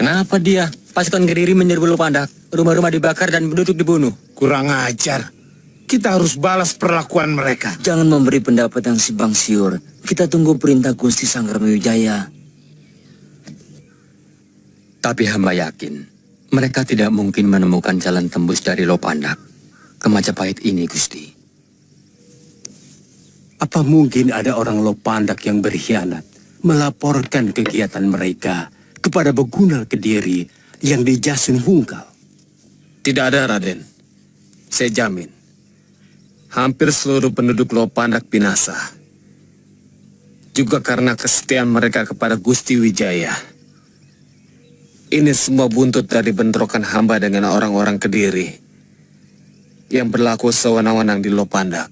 Kenapa dia? Pasukan Kediri menyerbu Lopandak. Rumah-rumah dibakar dan penduduk dibunuh. Kurang ajar. Kita harus balas perlakuan mereka. Jangan memberi pendapat yang simpang siur. Kita tunggu perintah Gusti Sanggramewijaya. Tapi hamba yakin, mereka tidak mungkin menemukan jalan tembus dari Lopandak ke Majapahit ini, Gusti. Apa mungkin ada orang Lopandak yang berkhianat melaporkan kegiatan mereka kepada Begunal Kediri yang di Jasun Bungkal? Tidak ada, Raden. Saya jamin. Hampir seluruh penduduk Lopandak binasa. Juga karena kesetiaan mereka kepada Gusti Wijaya. Ini semua buntut dari bentrokan hamba dengan orang-orang Kediri yang berlaku sewenang-wenang di Lopandak.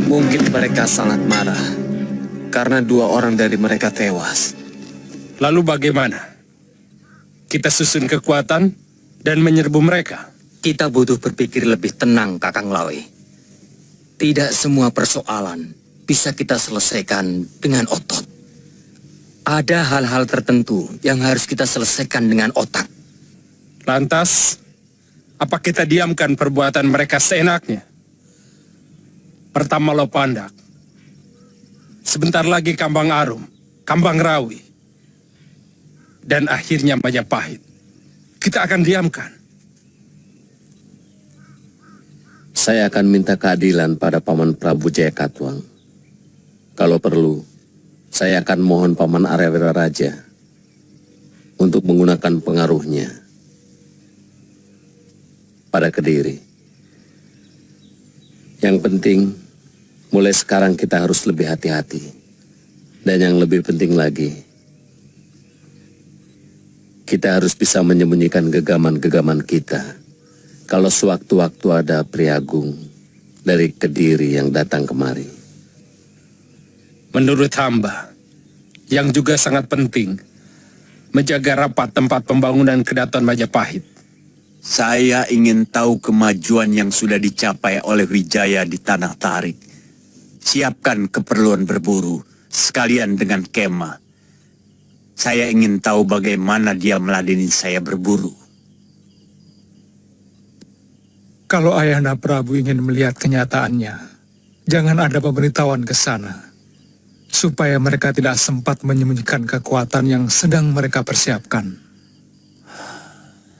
Mungkin mereka sangat marah karena 2 orang dari mereka tewas. Lalu bagaimana? Kita susun kekuatan dan menyerbu mereka. Kita butuh berpikir lebih tenang, Kakang Lawe. Tidak semua persoalan bisa kita selesaikan dengan otot. Ada hal-hal tertentu yang harus kita selesaikan dengan otak. Lantas, apa kita diamkan perbuatan mereka seenaknya? Pertama Lopandak. Sebentar lagi Kambang Arum, Kambang Rawi. Dan akhirnya Majapahit. Kita akan diamkan. Saya akan minta keadilan pada Paman Prabu Jayakatwang. Kalau perlu, saya akan mohon Paman Arawira Raja untuk menggunakan pengaruhnya pada Kediri. Yang penting, mulai sekarang kita harus lebih hati-hati. Dan yang lebih penting lagi, kita harus bisa menyembunyikan gegaman-gegaman kita kalau sewaktu-waktu ada priagung dari Kediri yang datang kemari. Menurut hamba, yang juga sangat penting, menjaga rapat tempat pembangunan Kedaton Majapahit. Saya ingin tahu kemajuan yang sudah dicapai oleh Wijaya di Tanah Tarik. Siapkan keperluan berburu, sekalian dengan kemah. Saya ingin tahu bagaimana dia meladeni saya berburu. Kalau Ayahanda Prabu ingin melihat kenyataannya, jangan ada pemberitahuan ke sana, supaya mereka tidak sempat menyembunyikan kekuatan yang sedang mereka persiapkan.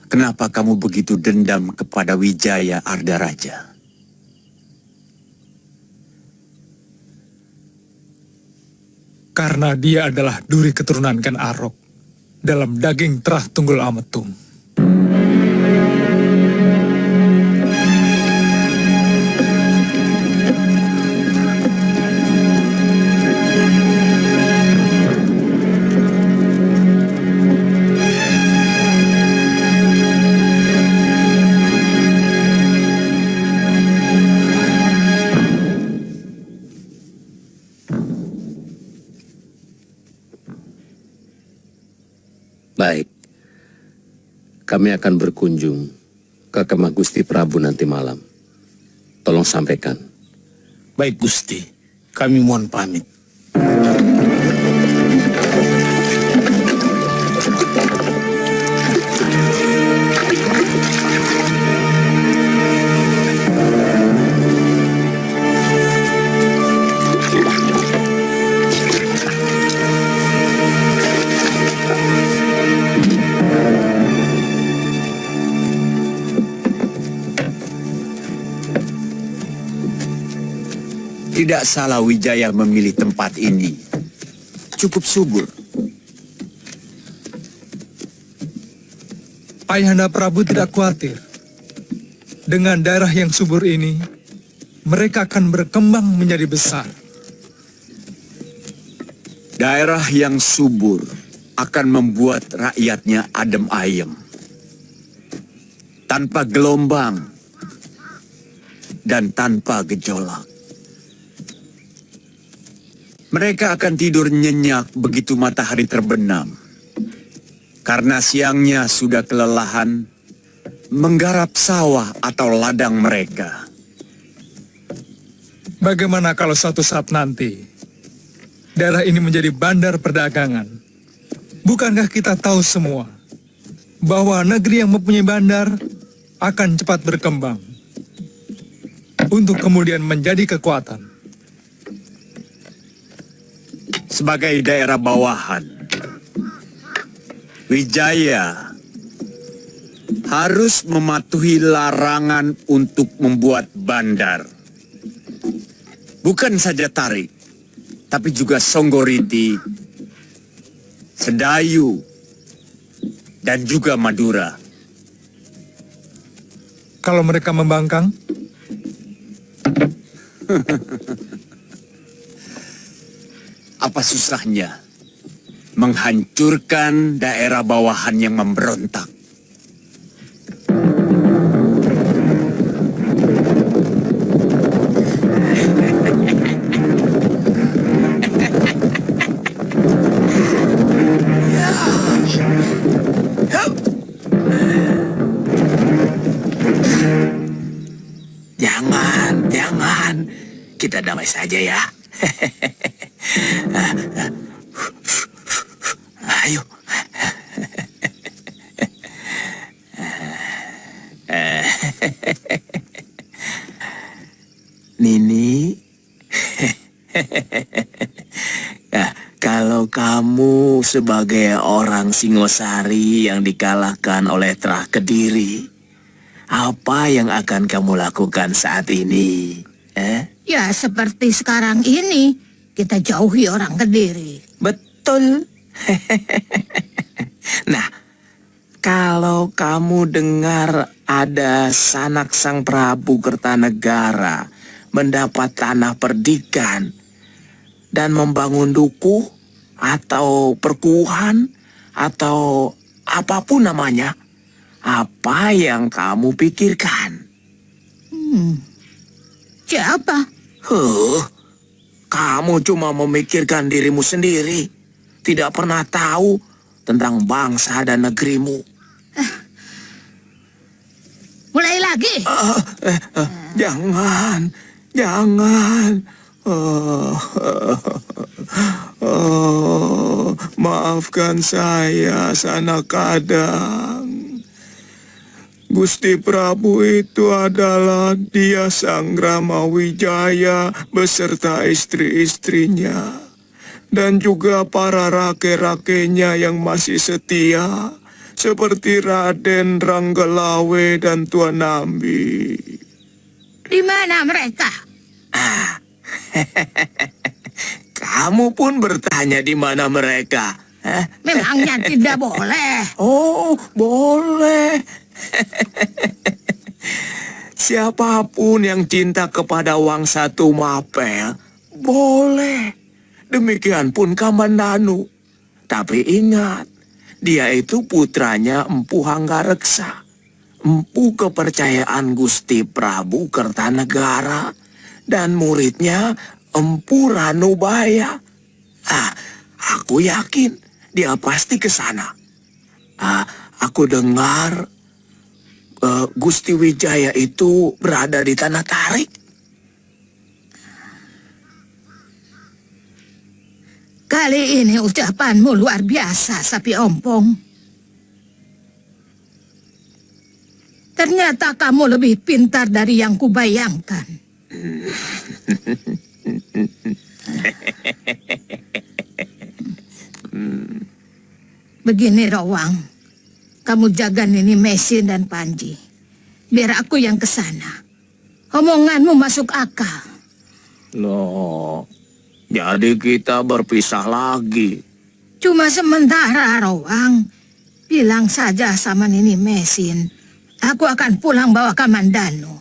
Kenapa kamu begitu dendam kepada Wijaya Ardaraja? Karena dia adalah duri keturunan Ken Arok dalam daging Trah Tunggul Ametung. Baik, kami akan berkunjung ke kemah Gusti Prabu nanti malam. Tolong sampaikan. Baik, Gusti. Kami mohon pamit. Tidak salah Wijaya memilih tempat ini. Cukup subur. Ayahanda Prabu tidak khawatir. Dengan daerah yang subur ini, mereka akan berkembang menjadi besar. Daerah yang subur akan membuat rakyatnya adem ayem. Tanpa gelombang dan tanpa gejolak. Mereka akan tidur nyenyak begitu matahari terbenam. Karena siangnya sudah kelelahan menggarap sawah atau ladang mereka. Bagaimana kalau suatu saat nanti daerah ini menjadi bandar perdagangan? Bukankah kita tahu semua bahwa negeri yang mempunyai bandar akan cepat berkembang untuk kemudian menjadi kekuatan? Sebagai daerah bawahan, Wijaya harus mematuhi larangan untuk membuat bandar. Bukan saja Tarik, tapi juga Songgoriti, Sedayu, dan juga Madura. Kalau mereka membangkang, apa susahnya menghancurkan daerah bawahan yang memberontak? Jangan. Kita damai saja ya. Ayo. Nini. Nah, kalau kamu sebagai orang Singosari yang dikalahkan oleh Trah Kediri, apa yang akan kamu lakukan saat ini? Ya seperti sekarang ini, kita jauhi orang Kediri. Betul. Nah, kalau kamu dengar ada sanak Sang Prabu Kertanegara mendapat tanah perdikan dan membangun dukuh atau perkuhan atau apapun namanya, apa yang kamu pikirkan? Siapa? Kamu cuma memikirkan dirimu sendiri. Tidak pernah tahu tentang bangsa dan negerimu. Mulai lagi? Jangan. Maafkan saya, Sanak Kadang. Gusti Prabu itu adalah dia Sang Rama Wijaya beserta istri-istrinya. Dan juga para rake-rakenya yang masih setia, seperti Raden Ranggalawe dan Tuan Nambi. Di mana mereka? Kamu pun bertanya di mana mereka. Memangnya tidak boleh? Oh, boleh. Siapapun yang cinta kepada Wangsa Tumapel, boleh. Demikian pun Kamandanu. Tapi ingat, dia itu putranya Empu Hanggareksa, empu kepercayaan Gusti Prabu Kertanegara, dan muridnya Empu Ranubaya. Aku yakin dia pasti ke sana. Aku dengar Gusti Wijaya itu berada di Tanah Tarik. Kali ini ucapanmu luar biasa, Sapi Ompong. Ternyata kamu lebih pintar dari yang kubayangkan. Begini, Rowang. Kamu jaga Nini Mesin dan Panji. Biar aku yang ke sana. Omonganmu masuk akal. Loh, jadi kita berpisah lagi. Cuma sementara, Rowang. Bilang saja sama Nini Mesin. Aku akan pulang bawa Kamandanu.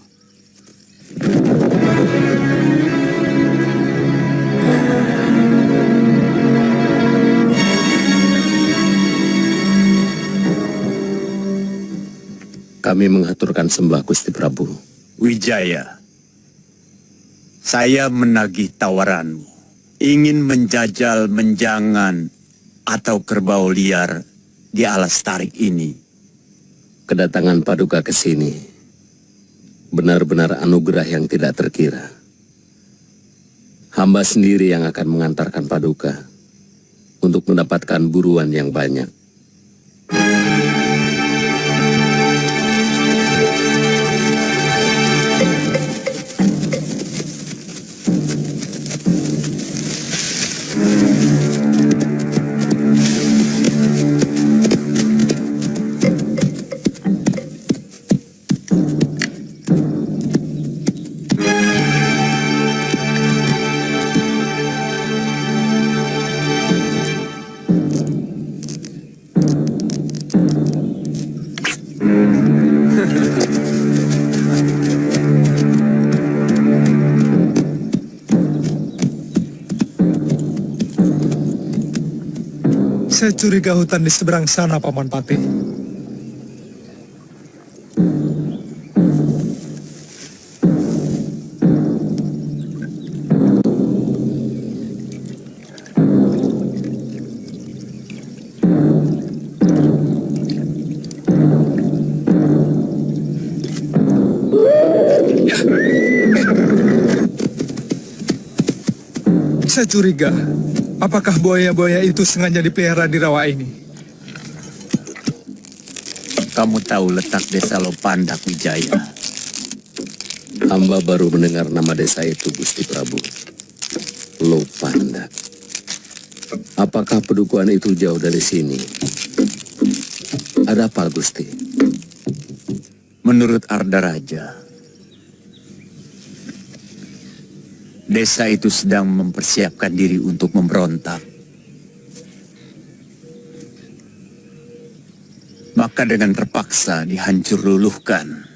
Kami mengaturkan sembah Gusti Prabu. Wijaya, saya menagih tawaranmu. Ingin menjajal menjangan atau kerbau liar di alas tarik ini. Kedatangan Paduka ke sini benar-benar anugerah yang tidak terkira. Hamba sendiri yang akan mengantarkan Paduka untuk mendapatkan buruan yang banyak. Saya curiga hutan di seberang sana, Paman Patih. Saya curiga, apakah buaya-buaya itu sengaja dipelihara di rawa ini? Kamu tahu letak desa Lopandak, Wijaya? Hamba baru mendengar nama desa itu, Gusti Prabu. Lopandak. Apakah pedukuhan itu jauh dari sini? Ada apa, Gusti? Menurut Arda Raja, desa itu sedang mempersiapkan diri untuk memberontak. Maka dengan terpaksa dihancur luluhkan.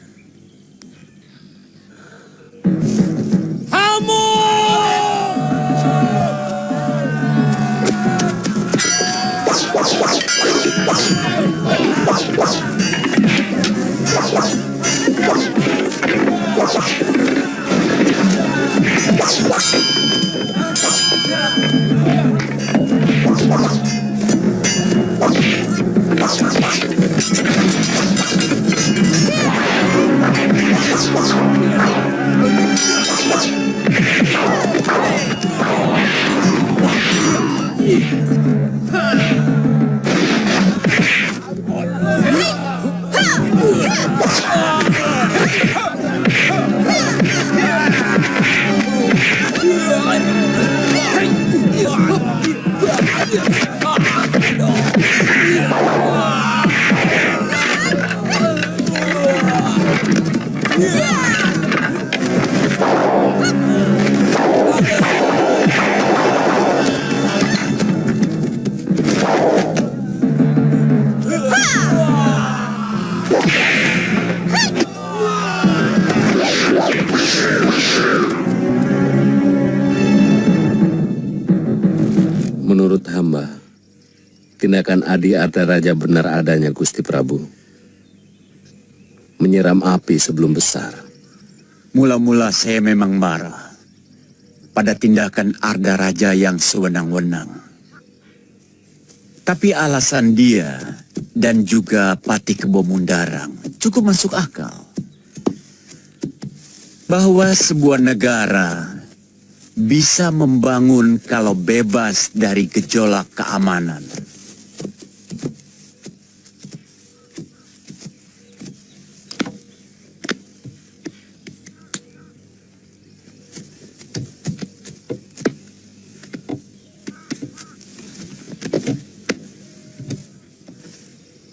Menurut hamba, tindakan Adi Arda Raja benar adanya, Gusti Prabu. Menyiram api sebelum besar. Mula-mula saya memang marah pada tindakan Arda Raja yang sewenang-wenang. Tapi alasan dia dan juga Pati Kebo Mundarang cukup masuk akal. Bahwa sebuah negara bisa membangun kalau bebas dari gejolak keamanan.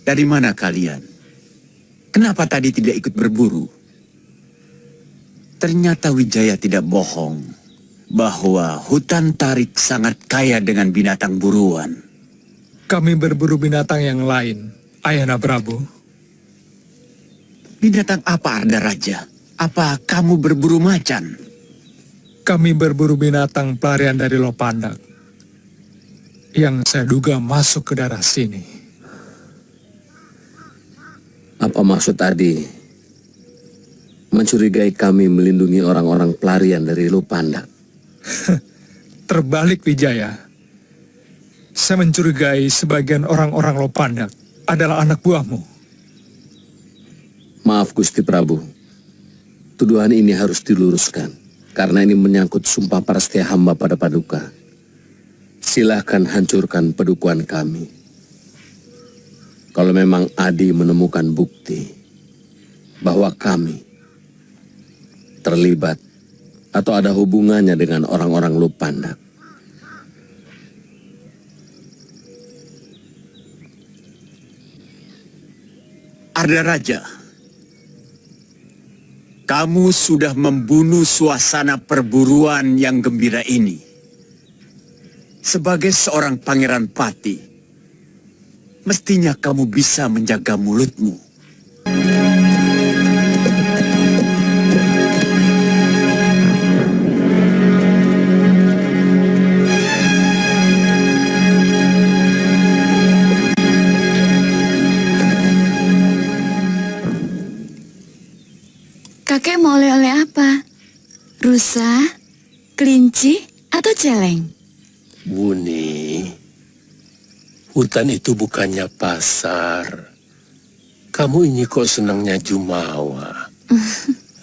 Dari mana kalian? Kenapa tadi tidak ikut berburu? Ternyata Wijaya tidak bohong bahwa hutan Tarik sangat kaya dengan binatang buruan. Kami berburu binatang yang lain, Ayahanda Prabu. Binatang apa, Arda Raja? Apa kamu berburu macan? Kami berburu binatang pelarian dari Lopandak yang saya duga masuk ke daerah sini. Apa maksud tadi? Mencurigai kami melindungi orang-orang pelarian dari Lopandak. Terbalik, Wijaya. Saya mencurigai sebagian orang-orang Lopandak adalah anak buahmu. Maaf Gusti Prabu. Tuduhan ini harus diluruskan. Karena ini menyangkut sumpah prasetia hamba pada Paduka. Silahkan hancurkan padukuan kami. Kalau memang Adi menemukan bukti bahwa kami terlibat atau ada hubungannya dengan orang-orang Lopandak. Arda Raja, kamu sudah membunuh suasana perburuan yang gembira ini. Sebagai seorang pangeran Pati, mestinya kamu bisa menjaga mulutmu. Kakek mau oleh-oleh apa? Rusa, kelinci, atau celeng? Buni, hutan itu bukannya pasar. Kamu ini kok senangnya jumawa.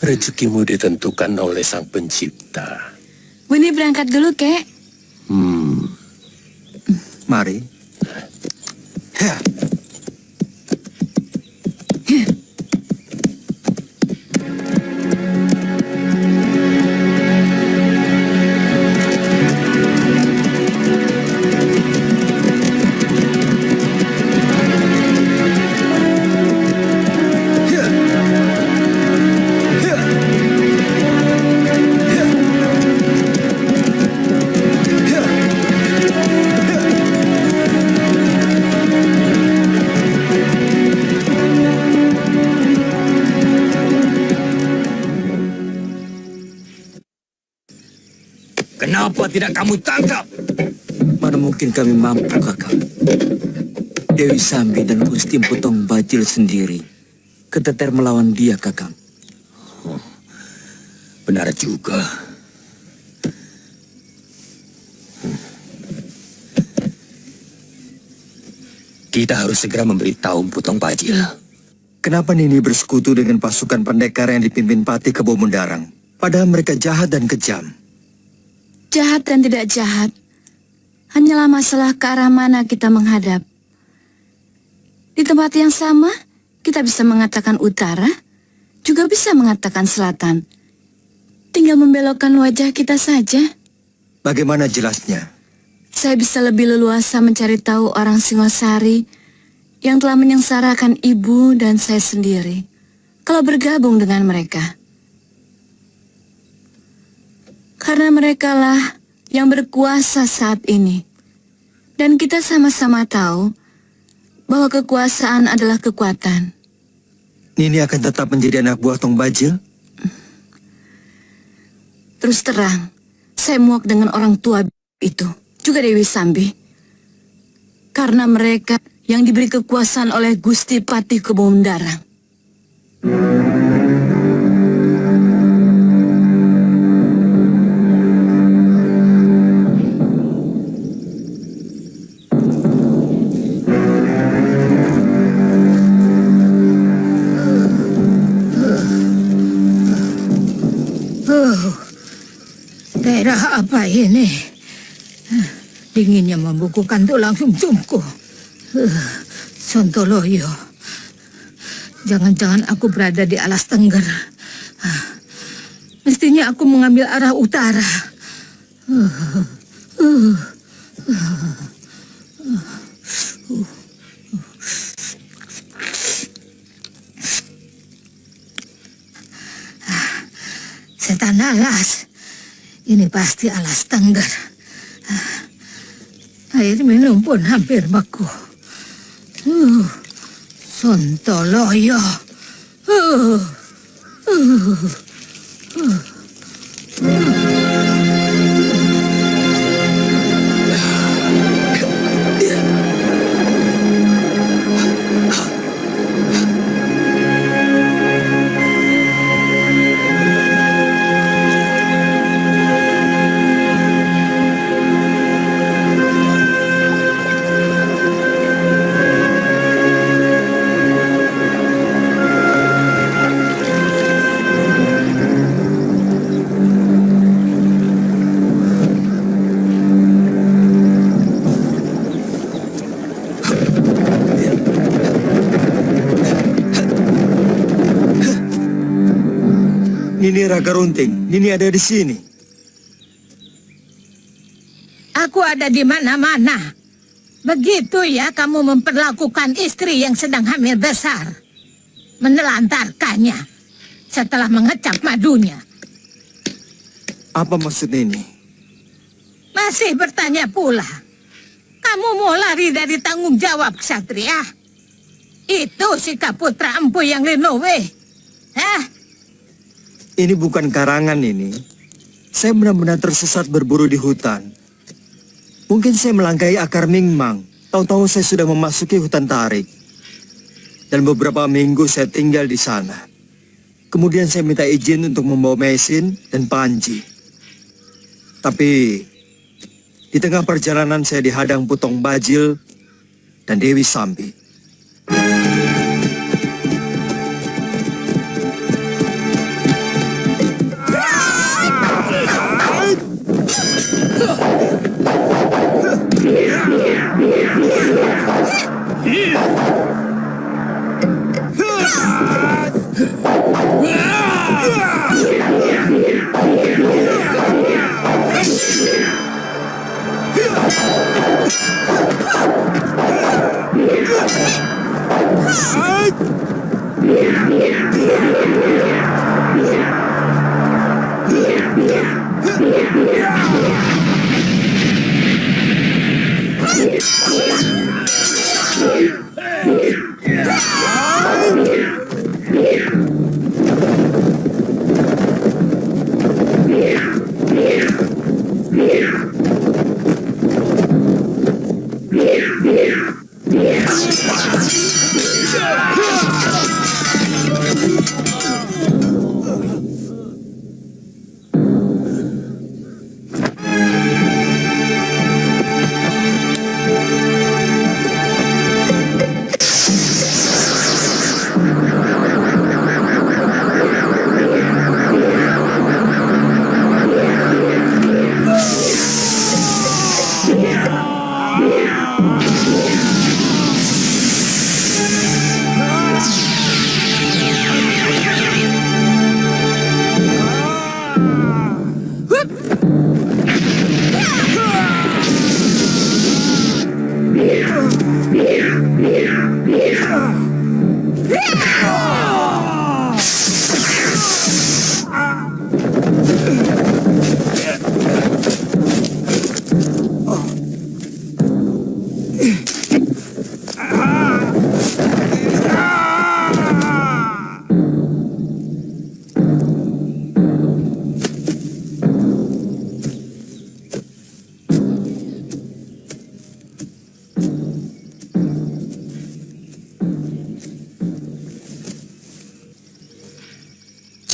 Rezekimu ditentukan oleh Sang Pencipta. Buni berangkat dulu, Kek. Mari. Kenapa tidak kamu tangkap? Mana mungkin kami mampu, Kakang. Dewi Sambi dan Gusti Potong Bajil sendiri keteter melawan dia, Kakang. Benar juga. Kita harus segera memberitahu Potong Bajil. Kenapa Nini bersekutu dengan pasukan pendekar yang dipimpin Pati Kebo Mundarang? Padahal mereka jahat dan kejam. Jahat dan tidak jahat, hanyalah masalah ke arah mana kita menghadap. Di tempat yang sama, kita bisa mengatakan utara, juga bisa mengatakan selatan. Tinggal membelokkan wajah kita saja. Bagaimana jelasnya? Saya bisa lebih leluasa mencari tahu orang Singosari yang telah menyengsarakan ibu dan saya sendiri kalau bergabung dengan mereka. Karena merekalah yang berkuasa saat ini. Dan kita sama-sama tahu bahwa kekuasaan adalah kekuatan. Nini akan tetap menjadi anak buah Tong Bajil? Terus terang, saya muak dengan orang tua itu, juga Dewi Sambi. Karena mereka yang diberi kekuasaan oleh Gusti Patih Kebo Mundarang. Daerah apa ini? Dinginnya membukukan tulang sumsumku. Sontoloyo. Jangan-jangan aku berada di alas Tengger. Mestinya aku mengambil arah utara. Setan alas. Ini pasti alas Tengger. Air minum pun hampir beku. Sontoloyo. Nini Raga Runting, Nini ada di sini. Aku ada di mana-mana. Begitu ya kamu memperlakukan istri yang sedang hamil besar. Menelantarkannya setelah mengecap madunya. Apa maksud Nini? Masih bertanya pula. Kamu mau lari dari tanggung jawab, Ksatria? Itu sikap putra empu yang Linowe. Hah? Ini bukan karangan ini. Saya benar-benar tersesat berburu di hutan. Mungkin saya melangkahi akar Mingmang. Tahu-tahu saya sudah memasuki hutan tarik. Dan beberapa minggu saya tinggal di sana. Kemudian saya minta izin untuk membawa Mesin dan Panji. Tapi di tengah perjalanan saya dihadang Putong Bajil dan Dewi Sambi.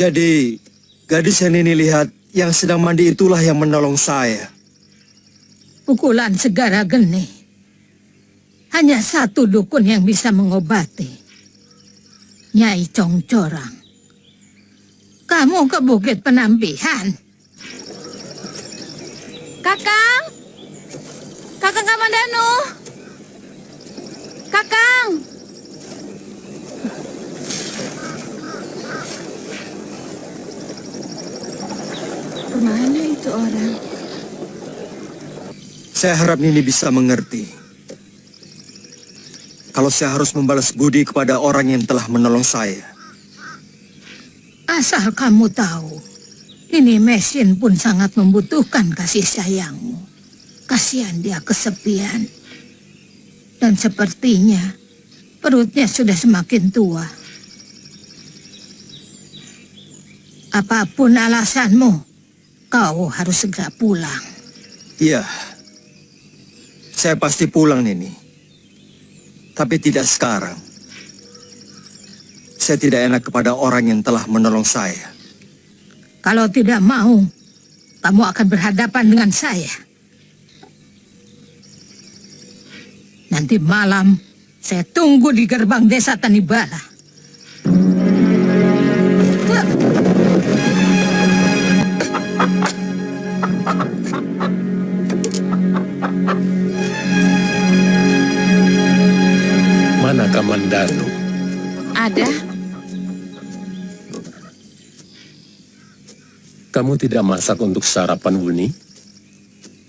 Jadi, gadis yang Nini lihat yang sedang mandi itulah yang menolong saya. Pukulan segara geni. Hanya satu dukun yang bisa mengobati. Nyai Congcorang. Kamu ke Bukit Penampihan. Kakang! Kakang Kamandanu! Kakang! Kemana itu orang? Saya harap Nini bisa mengerti. Kalau saya harus membalas budi kepada orang yang telah menolong saya. Asal kamu tahu, ini mesin pun sangat membutuhkan kasih sayangmu. Kasihan dia kesepian. Dan sepertinya perutnya sudah semakin tua. Apapun alasanmu, kau harus segera pulang. Iya, saya pasti pulang, Nini. Tapi tidak sekarang. Saya tidak enak kepada orang yang telah menolong saya. Kalau tidak mau, kamu akan berhadapan dengan saya. Nanti malam, saya tunggu di gerbang desa Tanibala. Mana Kamandanu? Ada. Kamu tidak masak untuk sarapan, Wuni?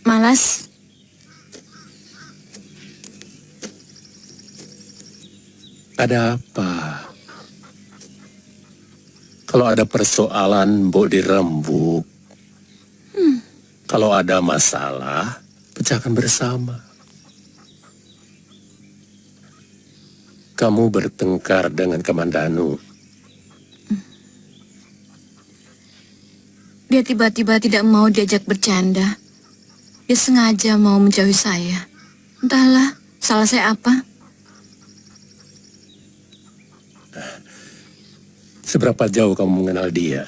Malas. Ada apa? Kalau ada persoalan, mbok dirembuk. Kalau ada masalah, pecahkan bersama. Kamu bertengkar dengan Kamandanu. Dia tiba-tiba tidak mau diajak bercanda. Dia sengaja mau menjauhi saya. Entahlah, salah saya apa? Seberapa jauh kamu mengenal dia?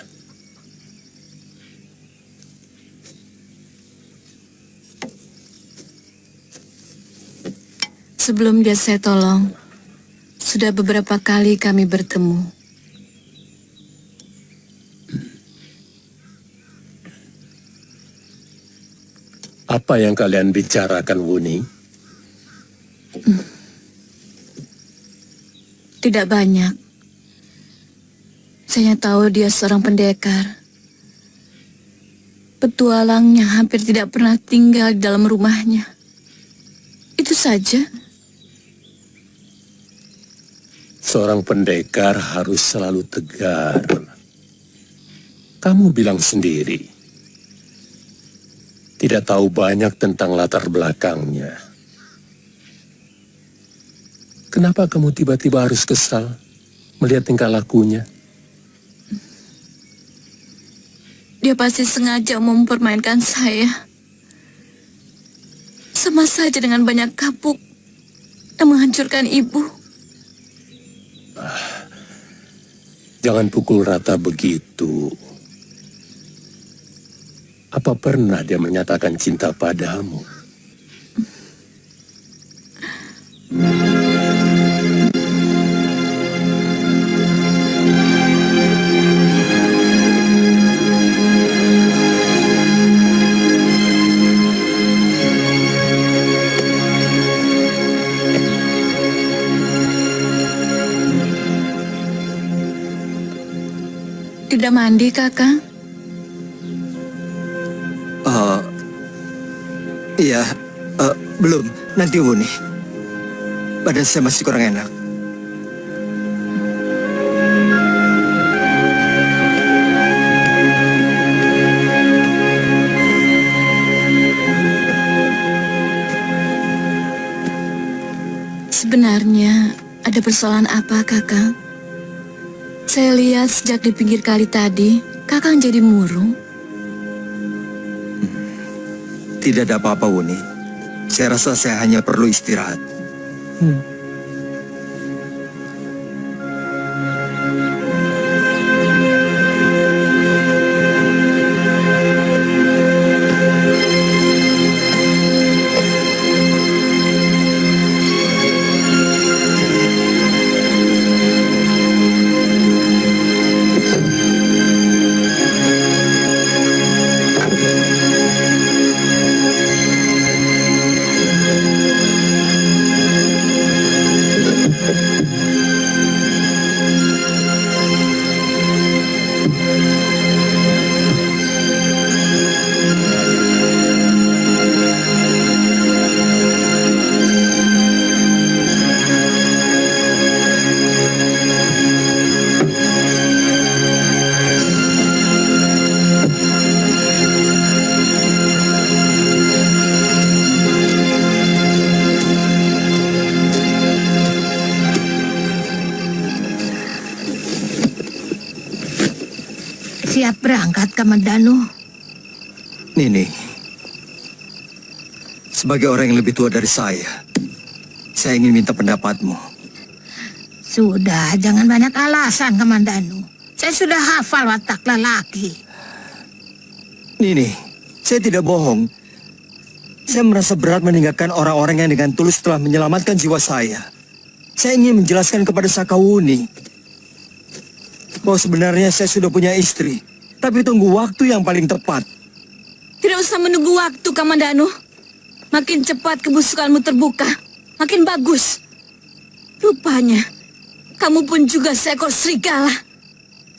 Sebelum dia saya tolong, sudah beberapa kali kami bertemu. Apa yang kalian bicarakan, Wuni? Tidak banyak. Saya tahu dia seorang pendekar. Petualangnya hampir tidak pernah tinggal di dalam rumahnya. Itu saja. Seorang pendekar harus selalu tegar. Kamu bilang sendiri, tidak tahu banyak tentang latar belakangnya. Kenapa kamu tiba-tiba harus kesal melihat tingkah lakunya? Dia pasti sengaja mau mempermainkan saya. Sama saja dengan banyak kapuk yang menghancurkan ibu. Jangan pukul rata begitu. Apa pernah dia menyatakan cinta padamu? Tidak mandi, Kakang? Iya, belum. Nanti Wuni. Badan saya masih kurang enak. Sebenarnya ada persoalan apa, Kakang? Saya lihat sejak di pinggir kali tadi, Kakang jadi murung. Tidak ada apa-apa, Wuni. Saya rasa saya hanya perlu istirahat. berangkat, Kamandanu. Nini, sebagai orang yang lebih tua dari saya ingin minta pendapatmu. Sudah, jangan banyak alasan, Kamandanu. Saya sudah hafal watak lelaki. Nini, saya tidak bohong. Saya merasa berat meninggalkan orang-orang yang dengan tulus telah menyelamatkan jiwa saya. Saya ingin menjelaskan kepada Sakawuni bahwa sebenarnya saya sudah punya istri, tapi tunggu waktu yang paling tepat. Tidak usah menunggu waktu, Kamandanu. Makin cepat kebusukanmu terbuka, makin bagus. Rupanya, kamu pun juga seekor serigala.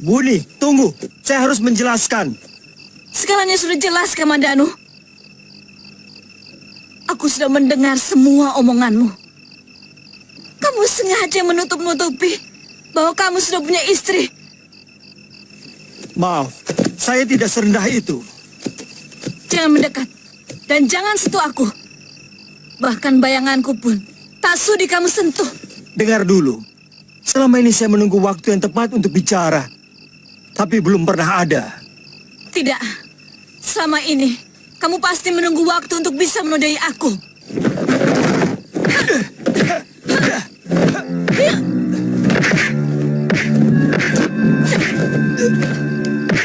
Buni, tunggu. Saya harus menjelaskan. Segalanya sudah jelas, Kamandanu. Aku sudah mendengar semua omonganmu. Kamu sengaja menutup-nutupi bahwa kamu sudah punya istri. Maaf, saya tidak serendah itu. Jangan mendekat dan jangan sentuh aku. Bahkan bayanganku pun tak sudi kamu sentuh. Dengar dulu. Selama ini saya menunggu waktu yang tepat untuk bicara. Tapi belum pernah ada. Tidak. Selama ini, kamu pasti menunggu waktu untuk bisa menodai aku.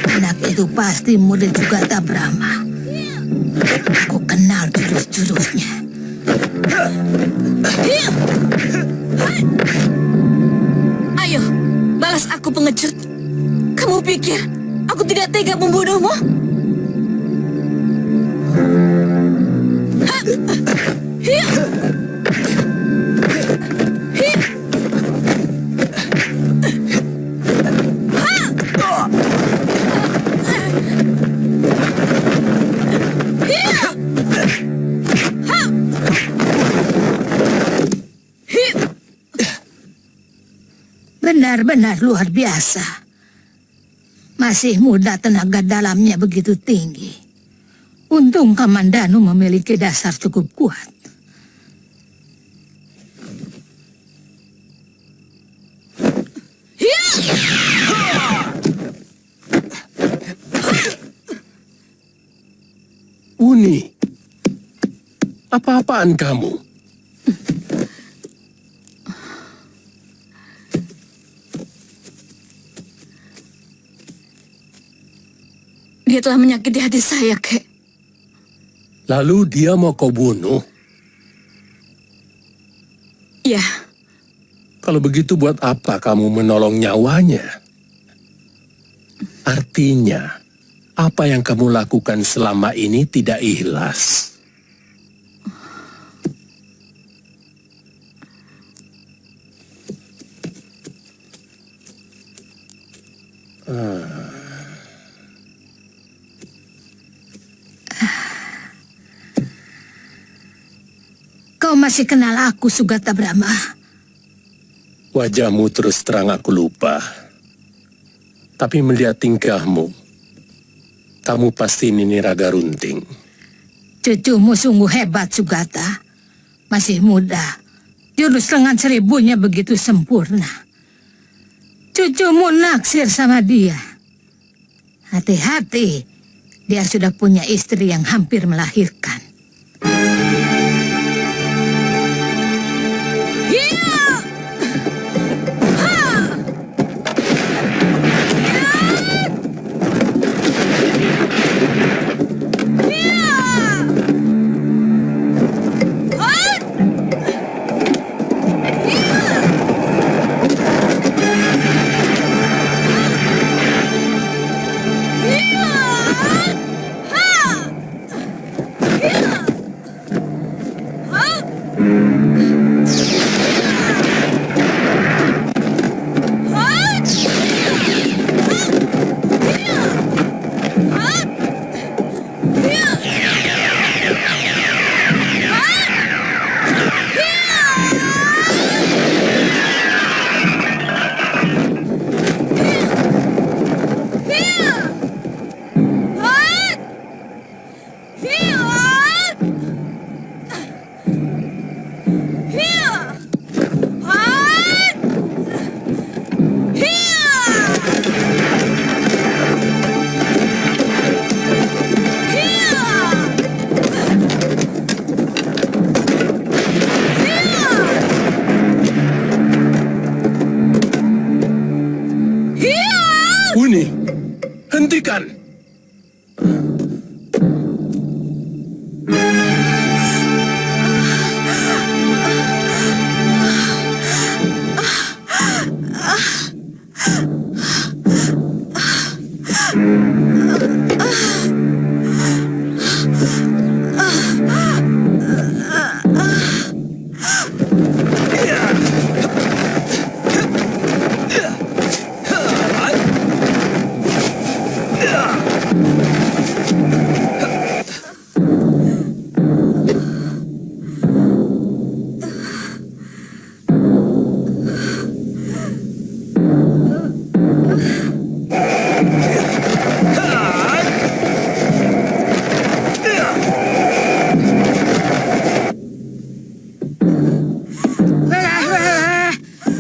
Anak itu pasti muda juga Tabrama. Aku kenal jurus-jurusnya. Ayo, balas aku pengecut. Kamu pikir aku tidak tega membunuhmu? Benar-benar luar biasa. Masih muda, tenaga dalamnya begitu tinggi. Untung Kamandanu memiliki dasar cukup kuat. Uni, apa-apaan kamu? Dia telah menyakiti hati saya, Kek. Lalu dia mau kau bunuh? Ya, Kalau begitu buat apa kamu menolong nyawanya? Artinya, apa yang kamu lakukan selama ini tidak ikhlas. Kau masih kenal aku, Sugata Brahma? Wajahmu terus terang aku lupa. Tapi melihat tingkahmu, kamu pasti Nini Raga Runting. Cucumu sungguh hebat, Sugata. Masih muda. Jurus lengan seribunya begitu sempurna. Cucumu naksir sama dia. Hati-hati, dia sudah punya istri yang hampir melahirkan. hentikan.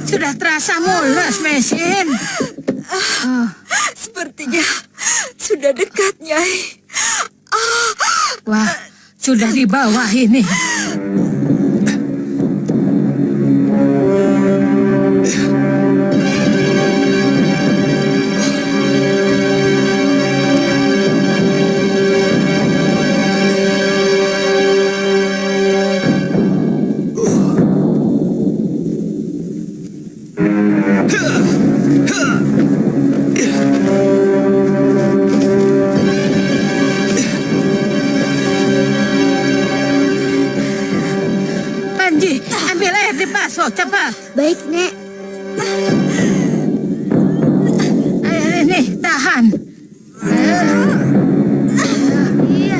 Sudah terasa mulus, Mesin. Sepertinya sudah dekat, Nyai. Wah, sudah di bawah ini. Panji, ambil air di baso, cepat. Baik, Nek. Air ini, tahan. Iya.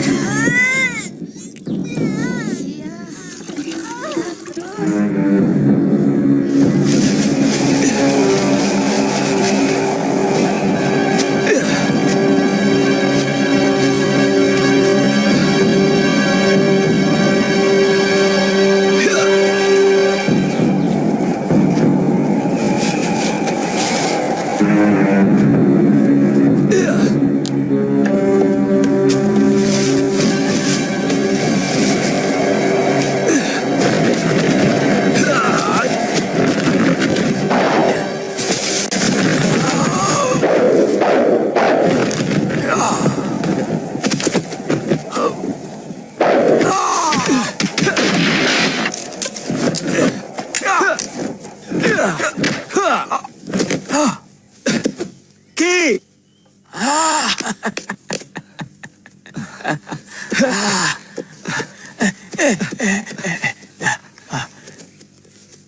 Ki!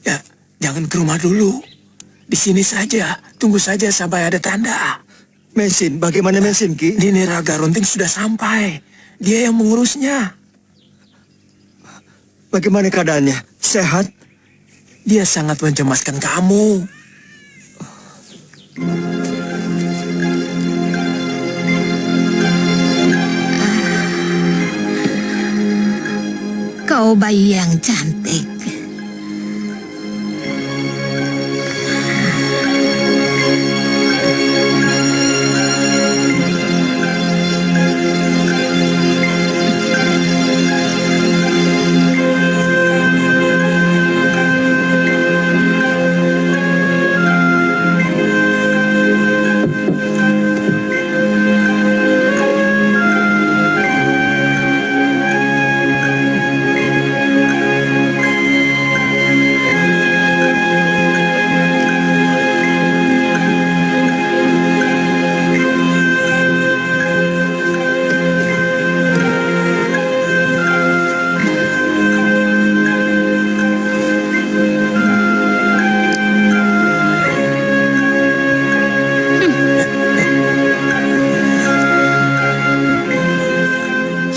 Ya, jangan ke rumah dulu. Di sini saja. Tunggu saja sampai ada tanda. Mesin, bagaimana Mesin, Ki? Nini Raga Runting sudah sampai. Dia yang mengurusnya. Bagaimana keadaannya? Sehat? Dia sangat mencemaskan kamu. Kau bayi yang cantik.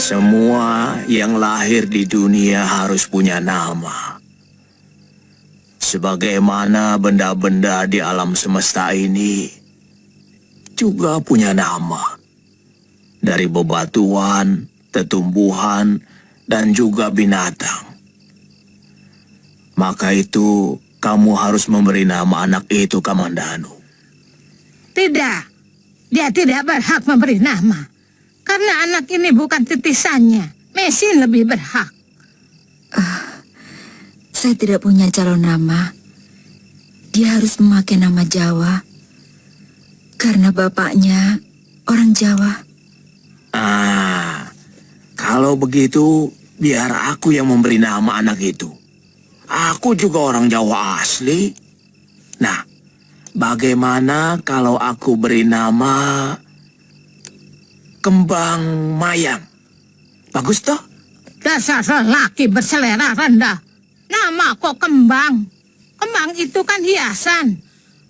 Semua yang lahir di dunia harus punya nama. Sebagaimana benda-benda di alam semesta ini juga punya nama. Dari bebatuan, tetumbuhan, dan juga binatang. Maka itu kamu harus memberi nama anak itu Kamandanu. Tidak, dia tidak berhak memberi nama. Karena anak ini bukan titisannya. Mesin lebih berhak. Saya tidak punya calon nama. Dia harus memakai nama Jawa. Karena bapaknya orang Jawa. Kalau begitu, biar aku yang memberi nama anak itu. Aku juga orang Jawa asli. Nah, bagaimana kalau aku beri nama Kembang Mayang? Bagus toh? Dasar lelaki berselera rendah. Nama kok Kembang? Kembang itu kan hiasan.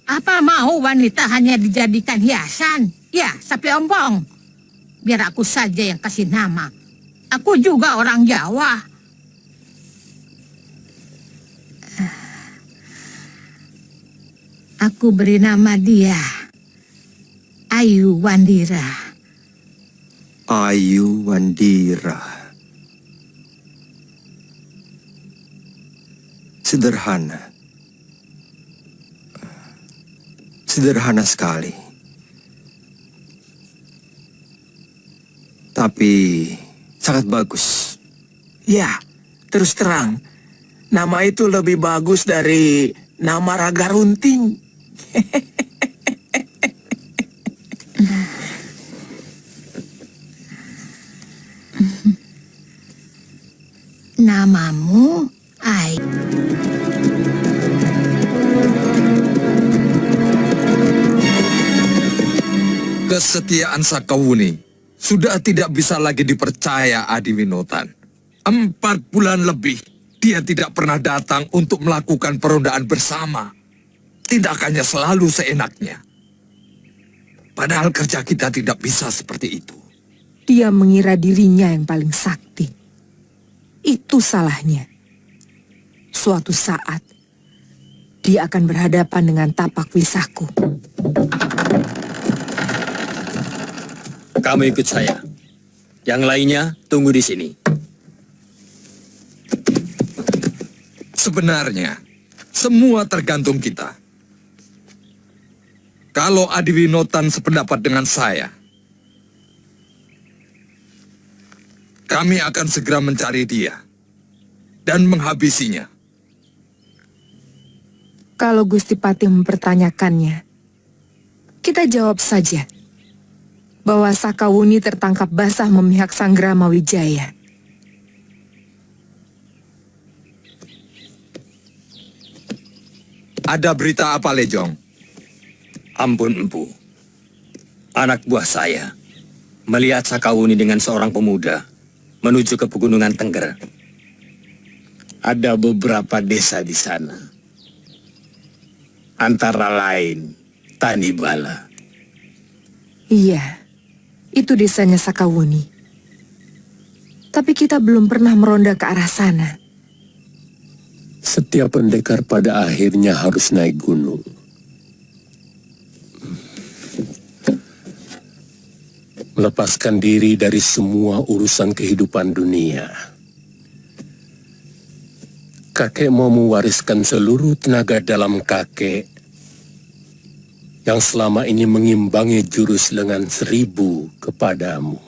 Apa mau wanita hanya dijadikan hiasan? Ya, sapi ompong. Biar aku saja yang kasih nama. Aku juga orang Jawa. Aku beri nama dia Ayu Wandira. Ayu Wandira. Sederhana. Sederhana sekali. Tapi sangat bagus. Ya, terus terang. Nama itu lebih bagus dari nama Raga Runting. Namamu Ayu. Kesetiaan Sakawuni sudah tidak bisa lagi dipercaya, Adiwinotan. 4 bulan lebih dia tidak pernah datang untuk melakukan perondaan bersama. Tindakannya selalu seenaknya. Padahal kerja kita tidak bisa seperti itu. Dia mengira dirinya yang paling sakti. Itu salahnya. Suatu saat, dia akan berhadapan dengan tapak Wisaku. Kamu ikut saya. Yang lainnya tunggu di sini. Sebenarnya, semua tergantung kita. Kalau Adiwinotan sependapat dengan saya, kami akan segera mencari dia dan menghabisinya. Kalau Gusti Patih mempertanyakannya, kita jawab saja bahwa Sakawuni tertangkap basah memihak Sanggrama Wijaya. Ada berita apa, Lejong? Ampun, Empu. Anak buah saya melihat Sakawuni dengan seorang pemuda menuju ke pegunungan Tengger. Ada beberapa desa di sana. Antara lain Tanibala. Iya, itu desanya Sakawuni. Tapi kita belum pernah meronda ke arah sana. Setiap pendekar pada akhirnya harus naik gunung. Melepaskan diri dari semua urusan kehidupan dunia. Kakek mau mewariskan seluruh tenaga dalam kakek yang selama ini mengimbangi jurus lengan 1000 kepadamu.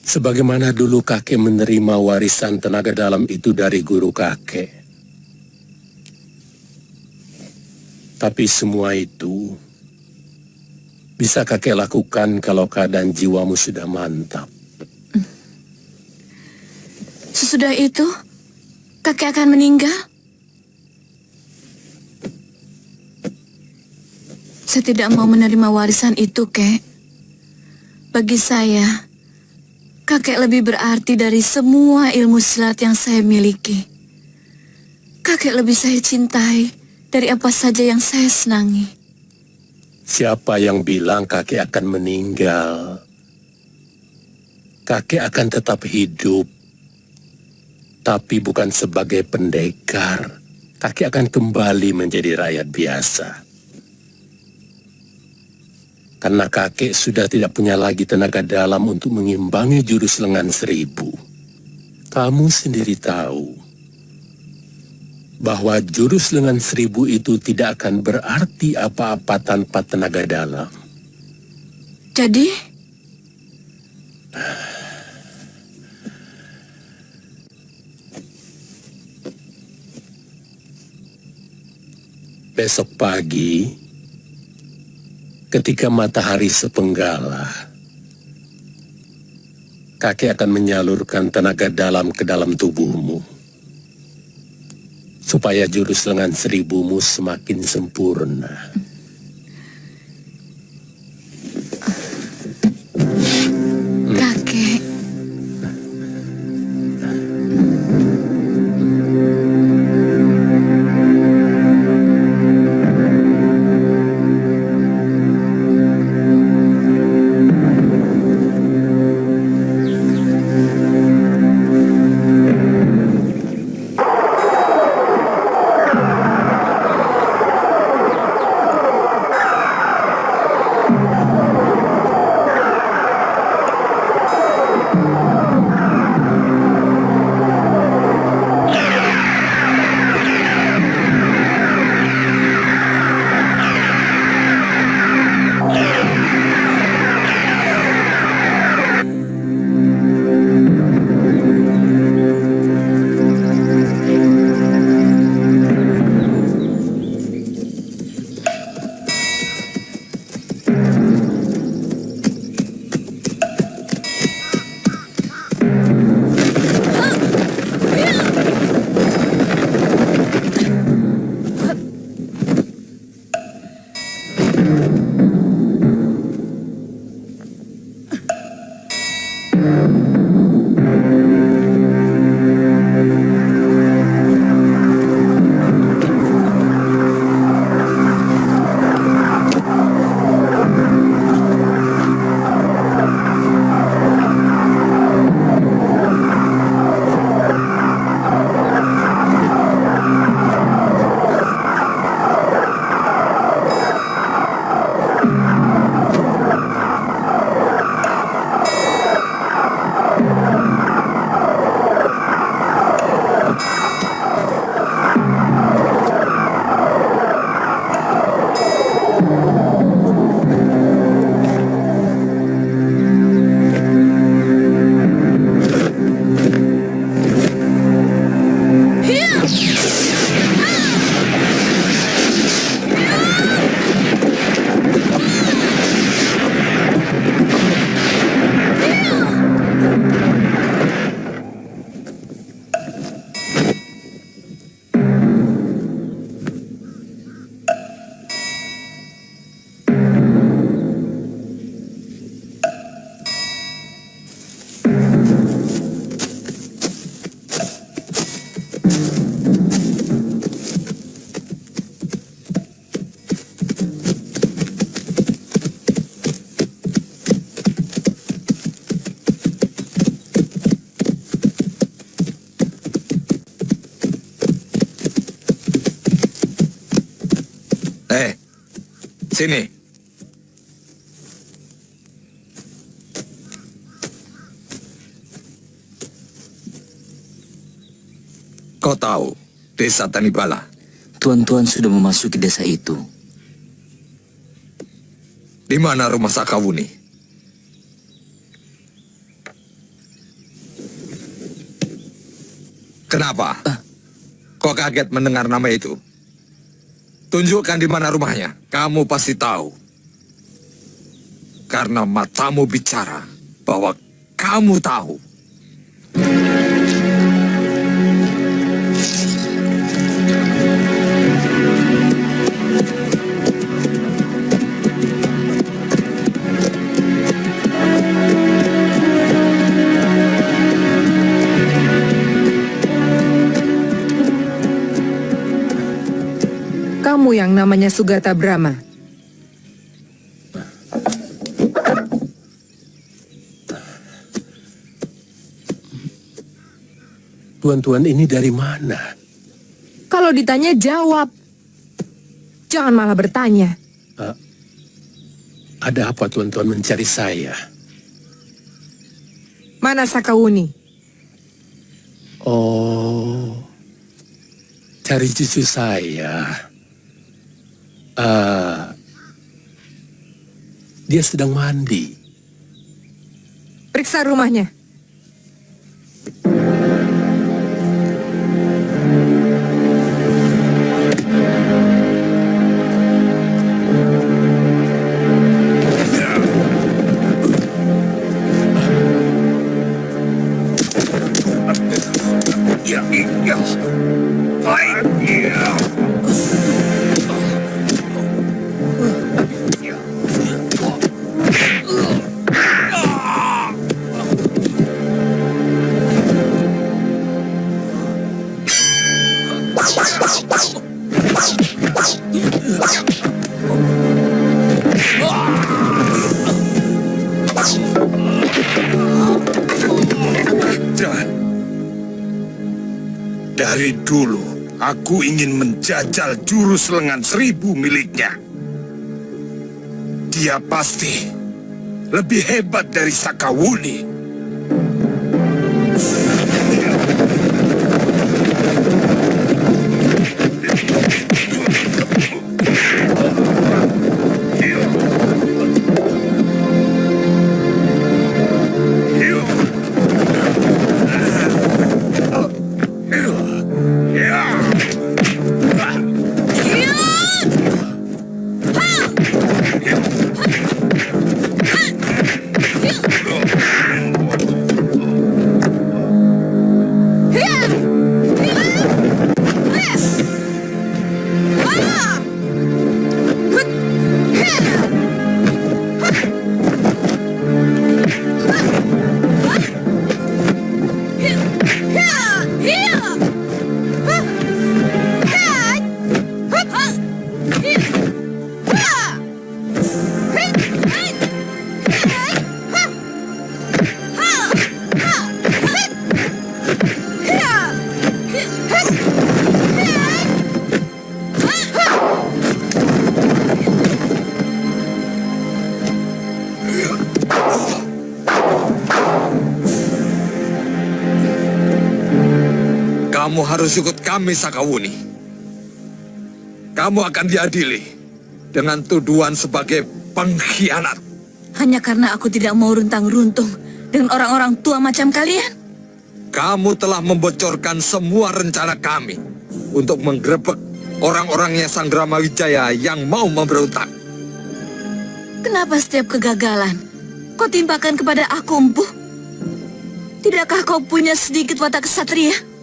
Sebagaimana dulu kakek menerima warisan tenaga dalam itu dari guru kakek. Tapi semua itu bisa kakek lakukan kalau keadaan jiwamu sudah mantap. Sesudah itu, kakek akan meninggal? Saya tidak mau menerima warisan itu, Kek. Bagi saya, kakek lebih berarti dari semua ilmu silat yang saya miliki. Kakek lebih saya cintai dari apa saja yang saya senangi. Siapa yang bilang kakek akan meninggal? Kakek akan tetap hidup. Tapi bukan sebagai pendekar. Kakek akan kembali menjadi rakyat biasa. Karena kakek sudah tidak punya lagi tenaga dalam untuk mengimbangi jurus lengan 1000. Kamu sendiri tahu bahwa jurus lengan 1000 itu tidak akan berarti apa-apa tanpa tenaga dalam. Jadi? Besok pagi, Ketika matahari sepenggala, kakek akan menyalurkan tenaga dalam ke dalam tubuhmu, supaya jurus lengan seribumu semakin sempurna. Kakek, Sini. Kau tahu desa Tanibala? Tuan-tuan sudah memasuki desa itu. Di mana rumah Sakawuni? Kenapa? Kau kaget mendengar nama itu? Tunjukkan di mana rumahnya. Kamu pasti tahu. Karena matamu bicara bahwa kamu tahu. Kamu yang namanya Sugata Brahma. Tuan-tuan ini dari mana? Kalau ditanya jawab. Jangan malah bertanya. Ada apa tuan-tuan mencari saya? Mana Sakawuni? Oh, cari cucu saya. Dia sedang mandi. Periksa rumahnya. Dari dulu, aku ingin menjajal jurus lengan 1000 miliknya. Dia pasti lebih hebat dari Sakawuni. Kamu harus ikut kami, Sakawuni. Kamu akan diadili dengan tuduhan sebagai pengkhianat. Hanya karena aku tidak mau runtang-runtung dengan orang-orang tua macam kalian. Kamu telah membocorkan semua rencana kami untuk menggerebek orang-orangnya Sanggrama Wijaya yang mau memberontak. Kenapa setiap kegagalan kau timpakan kepada aku, Empu? Tidakkah kau punya sedikit watak kesatria?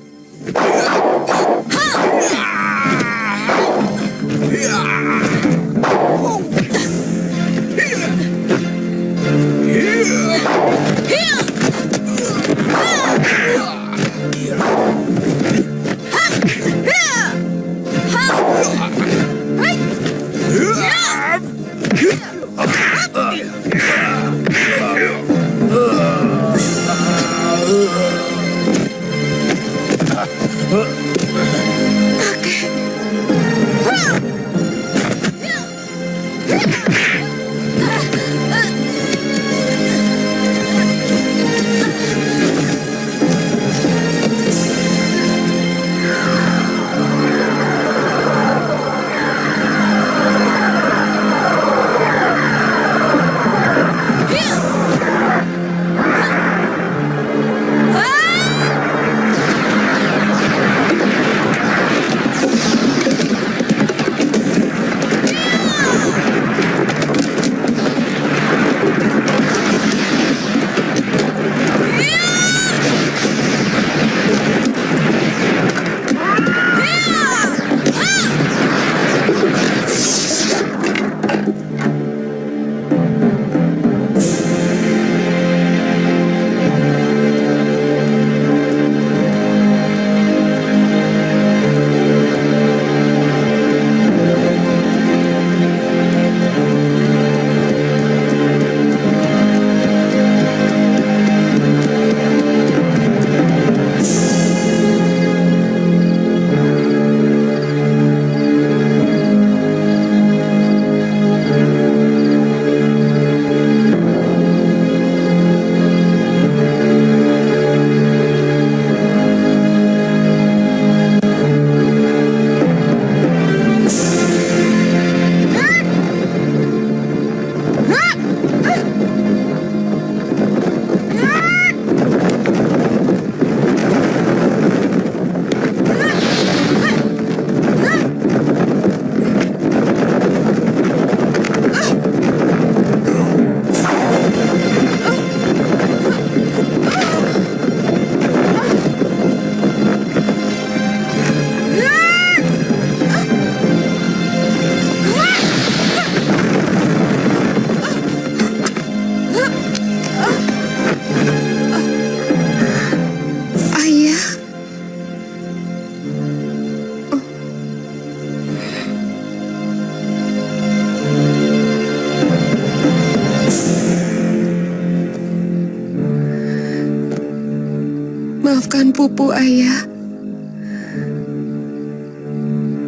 Maafkan Pupu, Ayah.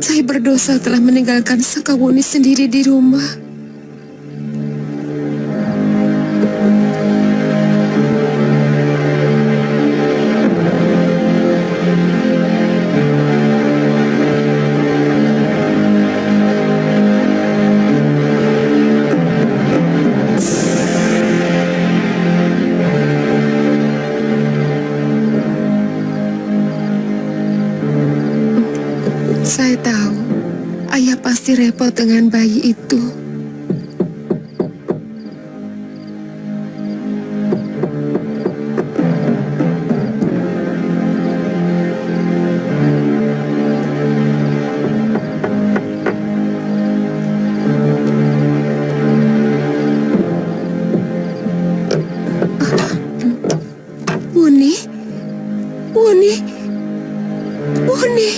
Saya berdosa telah meninggalkan Sakawuni sendiri di rumah. Saya tahu, Ayah pasti repot dengan bayi itu. Wuni, Wuni, Wuni.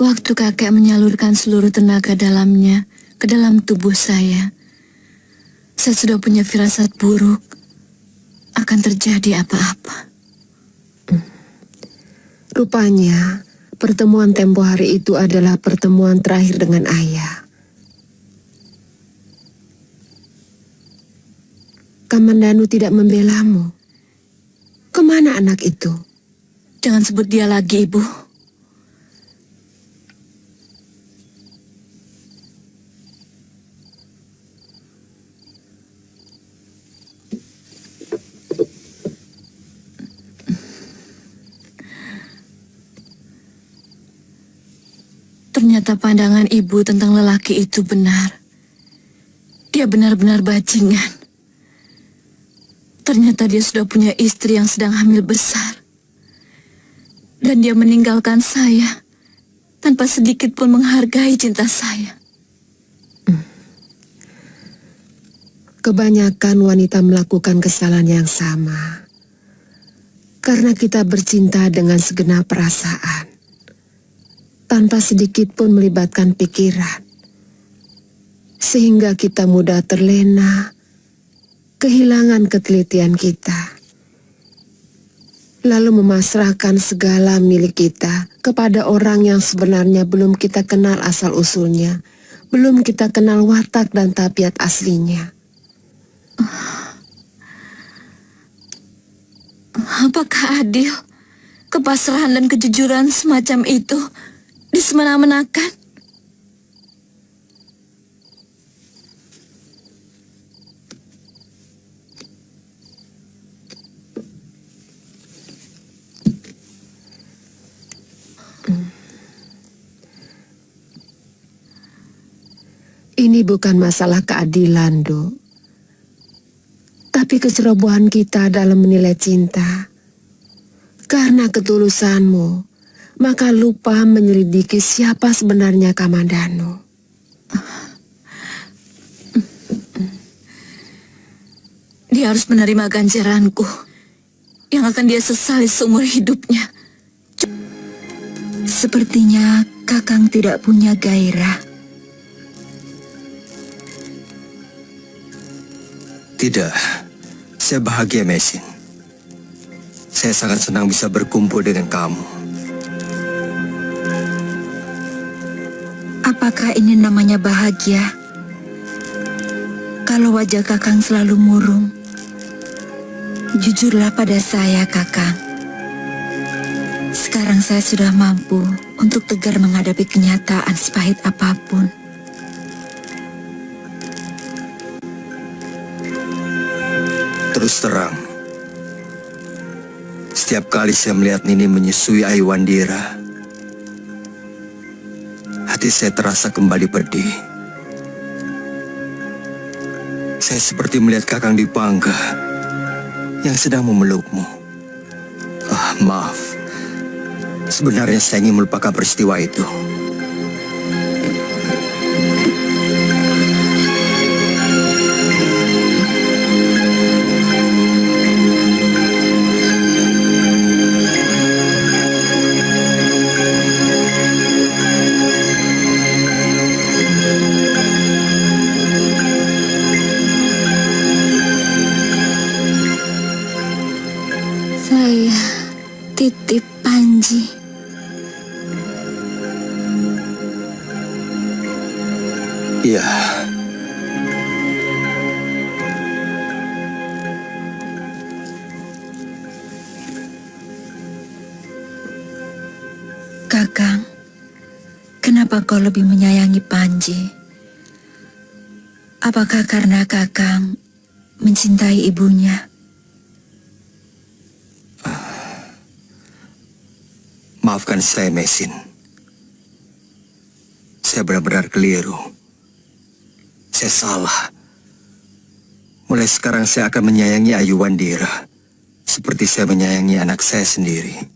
Waktu kakek menyalurkan seluruh tenaga dalamnya ke dalam tubuh saya sudah punya firasat buruk akan terjadi apa-apa. Rupanya, pertemuan tempo hari itu adalah pertemuan terakhir dengan ayah. Kamandanu tidak membelamu. Kemana anak itu? Jangan sebut dia lagi, Ibu. Ternyata pandangan ibu tentang lelaki itu benar. Dia benar-benar bajingan. Ternyata dia sudah punya istri yang sedang hamil besar. Dan dia meninggalkan saya tanpa sedikit pun menghargai cinta saya. Kebanyakan wanita melakukan kesalahan yang sama. Karena kita bercinta dengan segenap perasaan. Tanpa sedikit pun melibatkan pikiran. Sehingga kita mudah terlena, kehilangan ketelitian kita. Lalu memasrahkan segala milik kita kepada orang yang sebenarnya belum kita kenal asal-usulnya, belum kita kenal watak dan tabiat aslinya. Apakah adil kepasrahan dan kejujuran semacam itu disemena-menakan? Ini bukan masalah keadilan, Dok. Tapi kecerobohan kita dalam menilai cinta. Karena ketulusanmu, maka lupa menyelidiki siapa sebenarnya Kamandanu. Dia harus menerima ganjaranku yang akan dia sesali seumur hidupnya. Sepertinya Kakang tidak punya gairah. Tidak, saya bahagia, Mesin. Saya sangat senang bisa berkumpul dengan kamu. Apakah ini namanya bahagia? Kalau wajah Kakang selalu murung, jujurlah pada saya, Kakang. Sekarang saya sudah mampu untuk tegar menghadapi kenyataan sepahit apapun. Terus terang, setiap kali saya melihat Nini menyusui Ayu Wandira, hati saya terasa kembali pedih. Saya seperti melihat Kakang Dipangga yang sedang memelukmu. Maaf. Sebenarnya saya ingin melupakan peristiwa itu. Saya titip Panji. Iya. Kakang, kenapa kau lebih menyayangi Panji? Apakah karena Kakang mencintai ibunya? Maafkan saya, Mesin. Saya benar-benar keliru. Saya salah. Mulai sekarang saya akan menyayangi Ayu Wandira seperti saya menyayangi anak saya sendiri.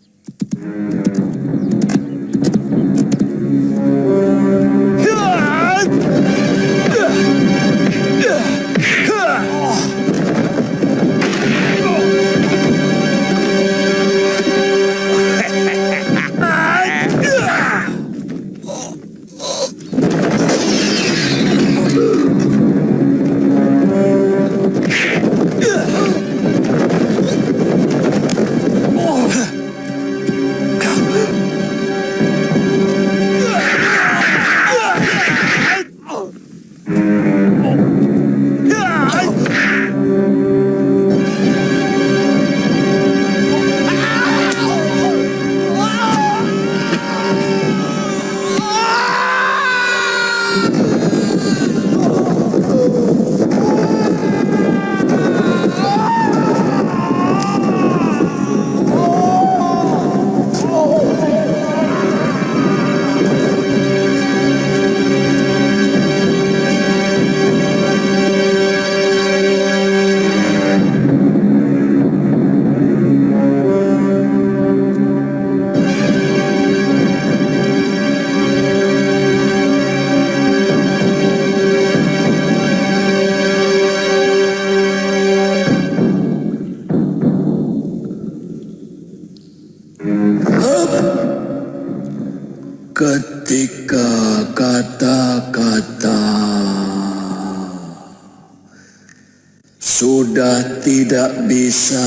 sudah tidak bisa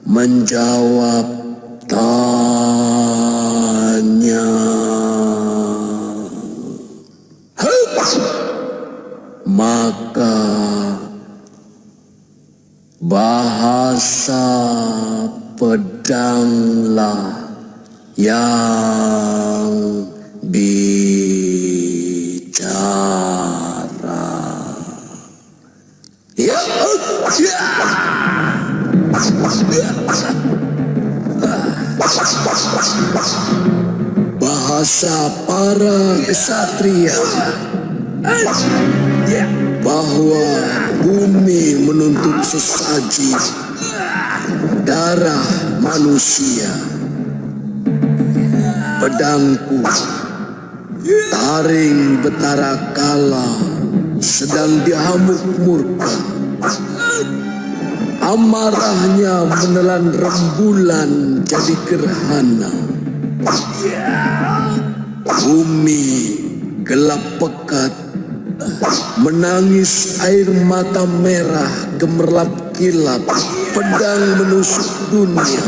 menjawab tanya. Maka bahasa pedanglah yang bicara. Ya, bahasa para kesatria bahwa bumi menuntut sesaji darah manusia. Pedangku taring betara kala sedang dihamuk murka. Amarahnya menelan rembulan jadi gerhana. Bumi gelap pekat, menangis air mata merah gemerlap kilap, pedang menusuk dunia.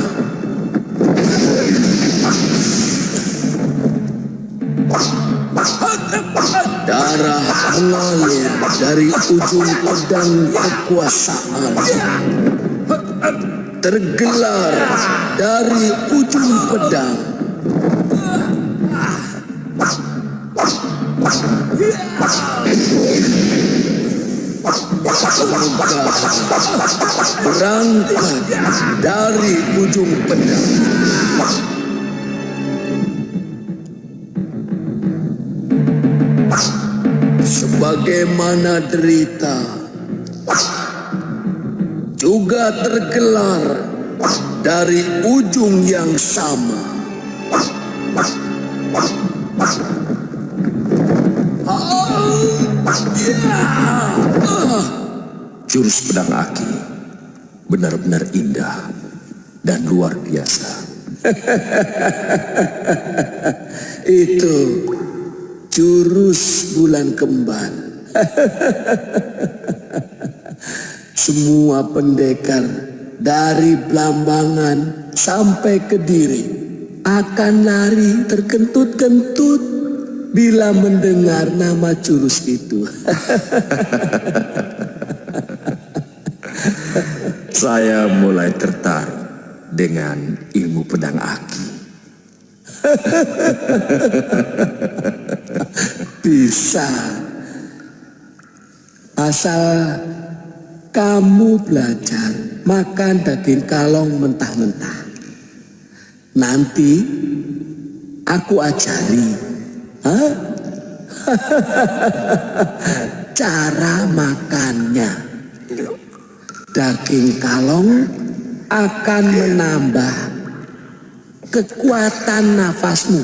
Darah mengalir dari ujung pedang kekuasaan, tergelar dari ujung pedang. Semoga berangkat dari ujung pedang. Sebagaimana derita juga tergelar dari ujung yang sama. Jurus pedang Aki benar-benar indah dan luar biasa. Itu jurus bulan kembar. Semua pendekar dari Blambangan sampai Kediri akan lari terkentut-kentut bila mendengar nama jurus itu. Saya mulai tertarik dengan ilmu pedang Aki. Bisa, asal kamu belajar makan daging kalong mentah-mentah. Nanti aku ajari cara makannya. Daging kalong akan menambah kekuatan nafasmu.